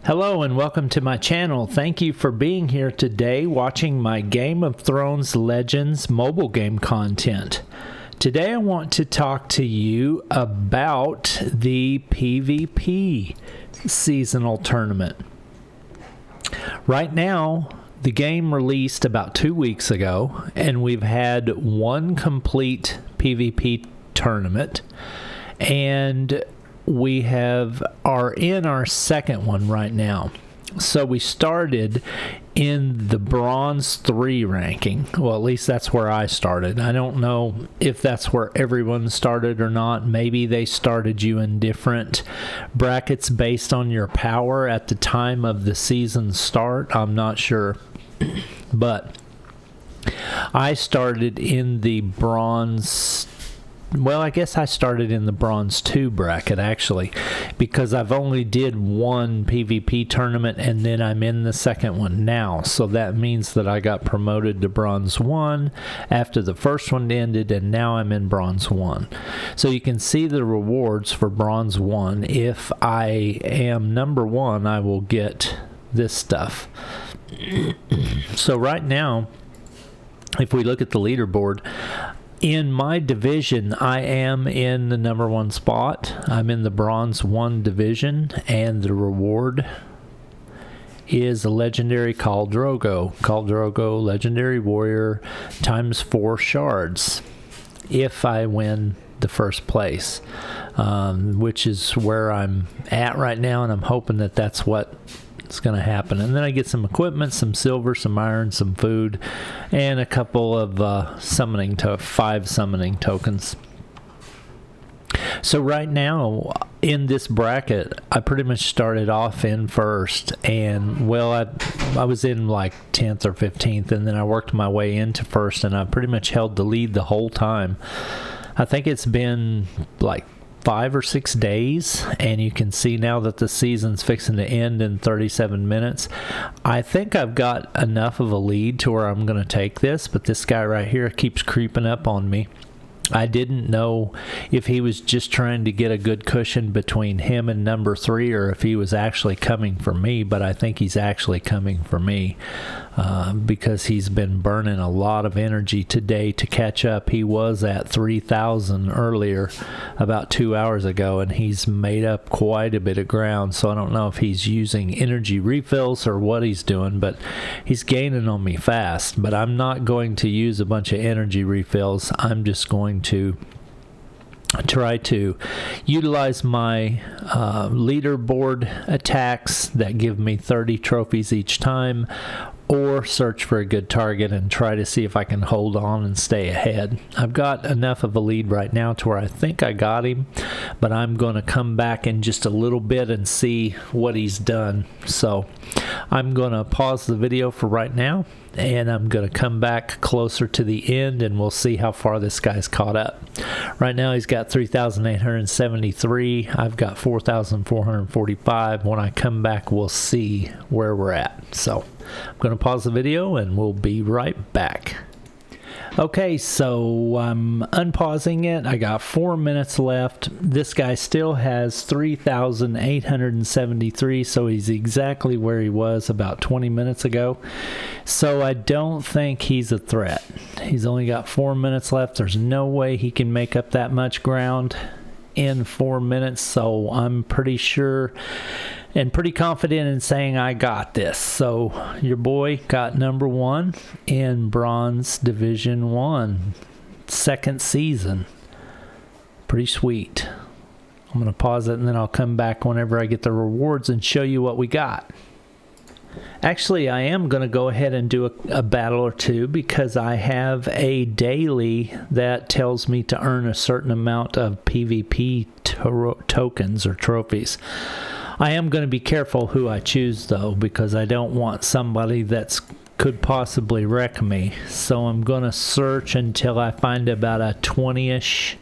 Hello and welcome to my channel. Thank you for being here today watching my Game of Thrones Legends mobile game content. Today I want to talk to you about the PvP seasonal tournament. Right now, the game released about 2 weeks ago and we've had one complete PvP tournament and we are in our second one right now. So we started in the bronze 3 ranking. Well, at least that's where I started. I don't know if that's where everyone started or not. Maybe they started you in different brackets based on your power at the time of the season start. I'm not sure. But I started in the bronze. Well, I guess I started in the bronze 2 bracket actually, because I've only did one PvP tournament and then I'm in the second one now. So that means that I got promoted to bronze 1 after the first one ended, and now I'm in bronze 1. So you can see the rewards for bronze 1. If I am number 1, I will get this stuff. So right now, if we look at the leaderboard, in my division, I am in the number 1 spot. I'm in the bronze 1 division, and the reward is a legendary Khal Drogo. Khal Drogo, legendary warrior, times 4 shards if I win the first place, which is where I'm at right now, and I'm hoping that that's what it's going to happen. And then I get some equipment, some silver, some iron, some food, and a couple of 5 summoning tokens. So right now in this bracket, I pretty much started off in first, and well, I was in like 10th or 15th, and then I worked my way into first, and I pretty much held the lead the whole time. I think it's been like 5 or 6 days, and you can see now that the season's fixing to end in 37 minutes. I think I've got enough of a lead to where I'm going to take this, but this guy right here keeps creeping up on me. I didn't know if he was just trying to get a good cushion between him and number 3 or if he was actually coming for me, but I think he's actually coming for me because he's been burning a lot of energy today to catch up. He was at 3,000 earlier about 2 hours ago, and he's made up quite a bit of ground, so I don't know if he's using energy refills or what he's doing, but he's gaining on me fast. But I'm not going to use a bunch of energy refills. I'm just going to try to utilize my leaderboard attacks that give me 30 trophies each time, or search for a good target and try to see if I can hold on and stay ahead. I've got enough of a lead right now to where I think I got him, but I'm going to come back in just a little bit and see what he's done. So I'm going to pause the video for right now, and I'm going to come back closer to the end and we'll see how far this guy's caught up. Right now he's got 3,873. I've got 4,445. When I come back, we'll see where we're at. So I'm going to pause the video and we'll be right back. Okay, so I'm unpausing it. I got 4 minutes left. This guy still has 3,873, so he's exactly where he was about 20 minutes ago. So I don't think he's a threat. He's only got 4 minutes left. There's no way he can make up that much ground in 4 minutes, so I'm pretty sure and pretty confident in saying I got this. So your boy got number 1 in Bronze Division 1, second season. Pretty sweet. I'm going to pause it and then I'll come back whenever I get the rewards and show you what we got. Actually, I am going to go ahead and do a battle or two because I have a daily that tells me to earn a certain amount of PvP tokens or trophies. I am going to be careful who I choose though, because I don't want somebody that's could possibly wreck me. So I'm going to search until I find about a 20-ish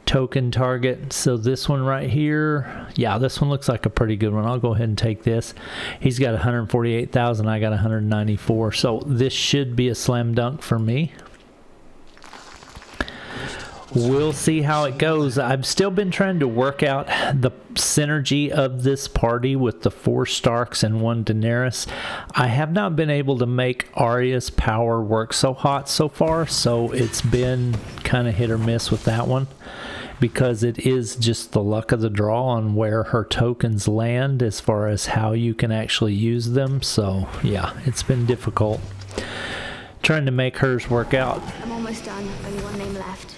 token target. So this one right here, yeah, this one looks like a pretty good one. I'll go ahead and take this. He's got 148,000. I got 194. So this should be a slam dunk for me. we'll see how it goes. I've still been trying to work out the synergy of this party with the 4 Starks and 1 Daenerys. I have not been able to make Arya's power work so hot so far, so it's been kind of hit or miss with that one, because it is just the luck of the draw on where her tokens land as far as how you can actually use them. So yeah, it's been difficult trying to make hers work out. I'm almost done. Only 1 name left.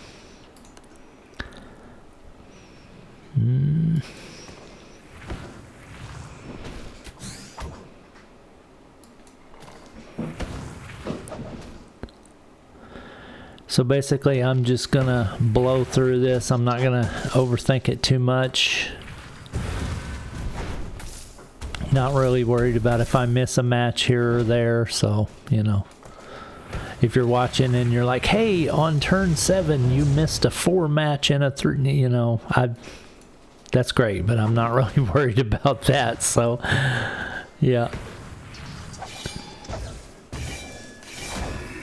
So basically I'm just gonna blow through this. I'm not gonna overthink it too much. Not really worried about if I miss a match here or there. So, you know, if you're watching and you're like, hey, on turn 7 you missed a 4 match and a 3, you know, that's great, but I'm not really worried about that. So yeah,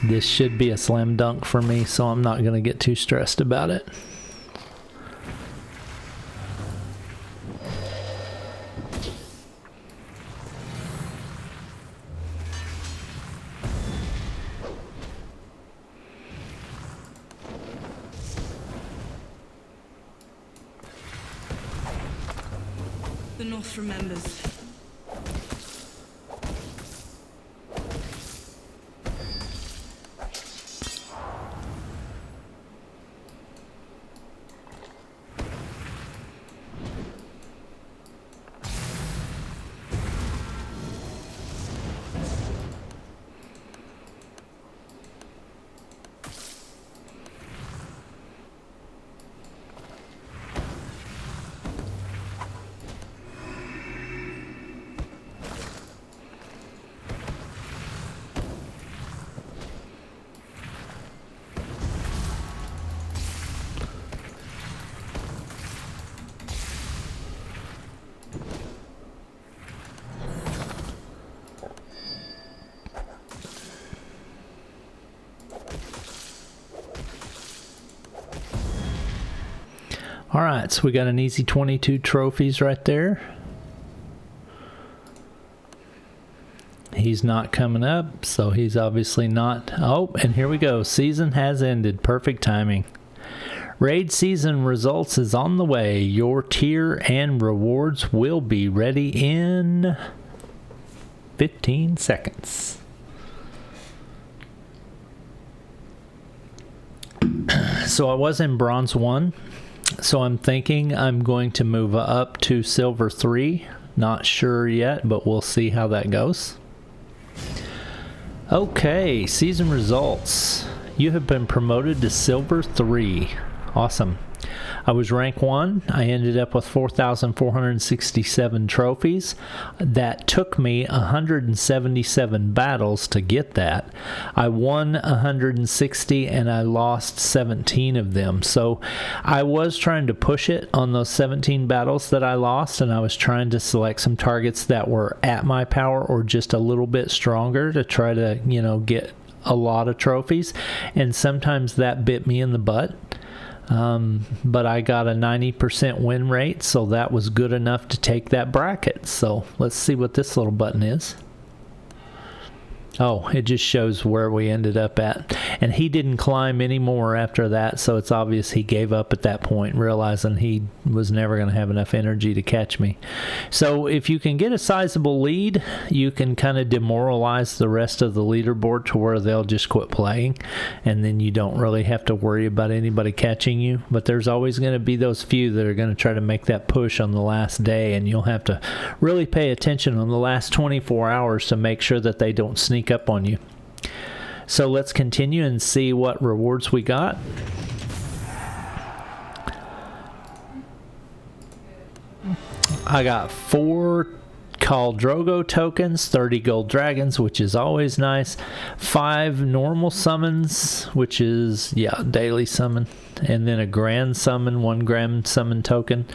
this should be a slam dunk for me, so I'm not going to get too stressed about it. The North remembers. Alright, so we got an easy 22 trophies right there. He's not coming up, so he's obviously not. Oh, and here we go. Season has ended. Perfect timing. Raid season results is on the way. Your tier and rewards will be ready in 15 seconds. So I was in Bronze 1. So I'm thinking I'm going to move up to Silver 3. Not sure yet, but we'll see how that goes. Okay, season results. You have been promoted to Silver 3. Awesome. I was rank 1. I ended up with 4,467 trophies. That took me 177 battles to get that. I won 160 and I lost 17 of them. So I was trying to push it on those 17 battles that I lost, and I was trying to select some targets that were at my power or just a little bit stronger to try to, you know, get a lot of trophies. And sometimes that bit me in the butt. But I got a 90% win rate, so that was good enough to take that bracket. So let's see what this little button is. Oh, it just shows where we ended up at. And he didn't climb anymore after that, so it's obvious he gave up at that point, realizing he was never going to have enough energy to catch me. So if you can get a sizable lead, you can kind of demoralize the rest of the leaderboard to where they'll just quit playing, and then you don't really have to worry about anybody catching you. But there's always going to be those few that are going to try to make that push on the last day, and you'll have to really pay attention on the last 24 hours to make sure that they don't sneak up on you. So let's continue and see what rewards we got. I got 4 Khal Drogo tokens, 30 gold dragons, which is always nice, 5 normal summons, which is, yeah, daily summon, and then a grand summon, 1 grand summon token.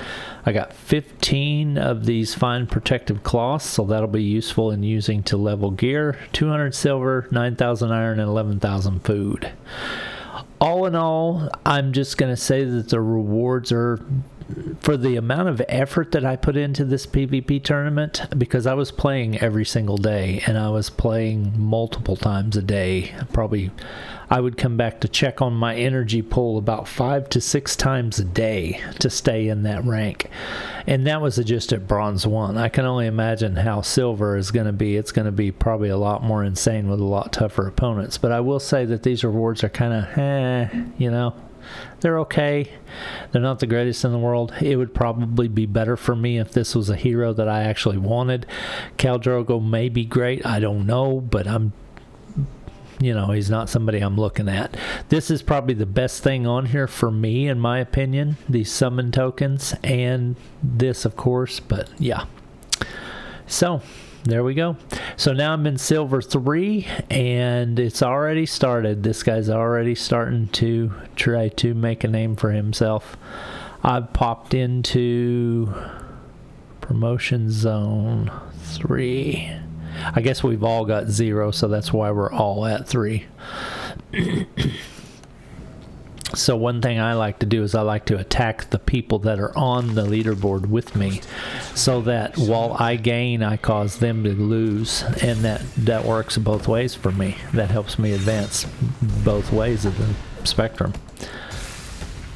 I got 15 of these fine protective cloths, so that'll be useful in using to level gear, 200 silver, 9,000 iron, and 11,000 food. all in all, I'm just going to say that the rewards are, for the amount of effort that I put into this PvP tournament, because I was playing every single day and I was playing multiple times a day. Probably I would come back to check on my energy pool about 5 to 6 times a day to stay in that rank. And that was just at Bronze 1. I can only imagine how Silver is going to be. It's going to be probably a lot more insane with a lot tougher opponents. But I will say that these rewards are kind of, you know, they're okay. They're not the greatest in the world. It would probably be better for me if this was a hero that I actually wanted. Khal Drogo may be great. I don't know, but you know, he's not somebody I'm looking at. This is probably the best thing on here for me, in my opinion. These summon tokens and this, of course. But yeah. So there we go. So now I'm in Silver 3, and it's already started. This guy's already starting to try to make a name for himself. I've popped into Promotion Zone 3. I guess we've all got 0, so that's why we're all at 3. So one thing I like to do is I like to attack the people that are on the leaderboard with me, so that while I gain, I cause them to lose, and that works both ways for me. That helps me advance both ways of the spectrum.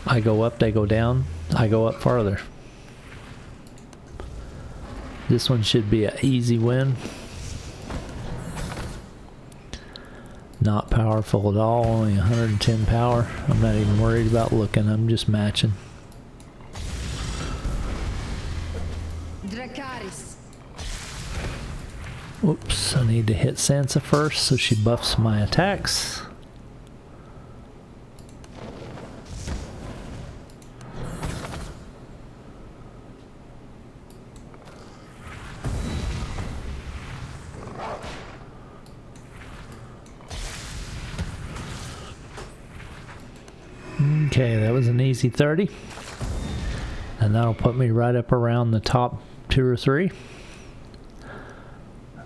I go up, they go down, I go up farther. This one should be an easy win. Not powerful at all, only 110 power. I'm not even worried about looking, I'm just matching. Dracarys. Oops, I need to hit Sansa first so she buffs my attacks. Okay, that was an easy 30. And that'll put me right up around the top 2 or 3.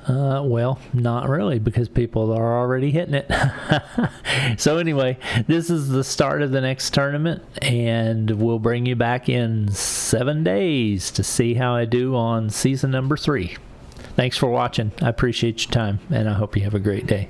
Well, not really, because people are already hitting it. So anyway, this is the start of the next tournament, and we'll bring you back in 7 days to see how I do on season number 3. Thanks for watching. I appreciate your time, and I hope you have a great day.